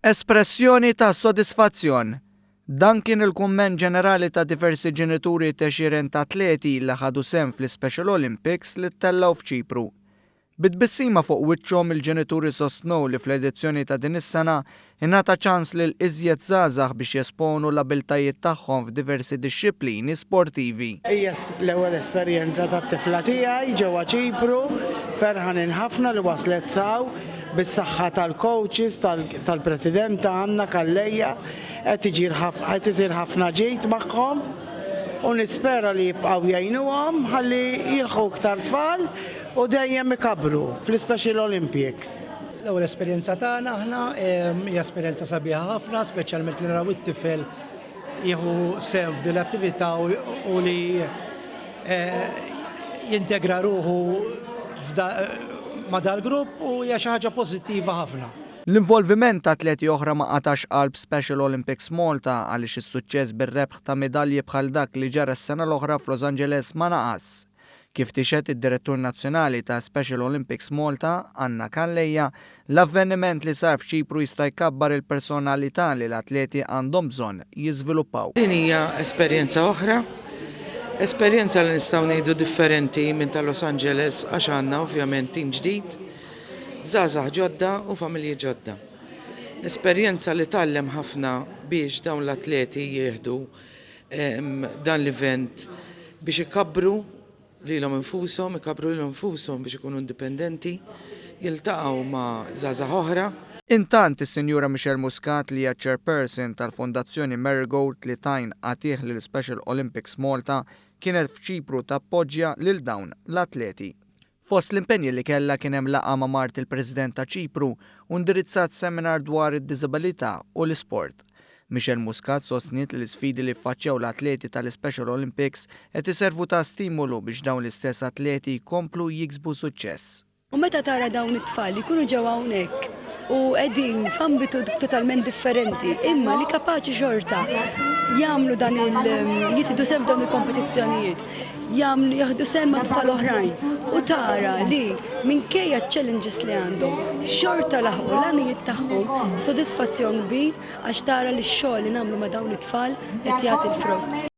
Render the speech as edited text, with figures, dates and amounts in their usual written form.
Espressjoni ta' sodisfazzjon. Dan kien il-kumment ġenerali ta' diversi ġenituri ta' xiren ta' atleti li ħadu sehem fl-Special Olympics li ttellaw f'Ċipru. Bit-bissima fuq wiċċhom il-ġenituri sostnew li fl-edizzjoni ta' din is-sena ingħata ċans lil iżjed żgħażagħ biex jesponu l-abiltajiet tagħhom f'diversi dixxilpini sportivi. Hija l-ewwel esperjenza tat-tifla tiegħi ġewwa Ċipru, ferħanin ħafna li waslet saw bis-saħħa tal-coaches, tal-Presidenta Anna Kallejja, qed isir ħafna ġid magħhom u nispera li jibqgħu jgħinuhom ħalli jilħqu iktar tfal u dejjem ikabru fl-Special Olympics. L-ewwel esperjenza tagħna aħna hija esperjenza sabiħa ħafna, speċjalment li naraw it-tifel jieħu sehem f'din l-attività u li jintegra ruħu ma' dal-grupp u hija xi ħaġa pożittiva ħafna. L-involviment ta' atleti oħra ma qatax qalb Special Olympics Malta għaliex is-suċċess bir-rebħ ta' medalji bħal dak li ġara s-sena l-oħra f'Los Angeles ma naqas. Kif tixet id-Direttur Nazzjonali ta' Special Olympics Malta, Anna Kallejja, l-avveniment li sar f'Ċipru jista' jkabbar il-personalità li l-atleti għandhom bżonn jiżviluppaw. Din hija esperjenza oħra, esperjenza li nistgħu ngħidu differenti minn ta' Los Angeles għax għandna ovvjament tim ġdid, żgħażagħ ġodda u familji ġodda. Esperjenza li tgħallem ħafna biex dawn l-atleti jieħdu dan l-event biex ikabbru lilhom infushom, biex ikunu indipendenti, jiltaqgħu ma' żgħażagħ oħra. Intant is-Sinjura Michelle Muscat li hija chairperson tal-Fondazzjoni Marigold li tajn għatih lil Special Olympics Malta kienet f'Ċipru tappoġġja lil dawn l-atleti. Fost l-impenji li kellha kien hemm laqgħa ma' Mart il-President ta' Ċipru u indirizzat seminar dwar id-diżabilità u l-isport. Michelle Muscat sostniet li l-isfidi li ffaċċjaw l-atleti tal-Special Olympics qed iservu ta' stimolu biex dawn l-istess atleti jkomplu jiksbu suċċess. U meta tara dawn it-tfal jkunu ġewwa hawnhekk u qegħdin f'ambitu totalment differenti, imma li kapaċi xorta jagħmlu dan jitħdu sehem f'dawn il-kompetizzjonijiet, jaħdu sehem ma' tfal oħrajn u tara li minkejja ċ-challenges li għandhom xorta laħqu l-għanijiet tagħhom sodisfazzjon kbir għax tara li x-xogħol li nagħmlu ma' dawn it-tfal qed jagħti l-frott.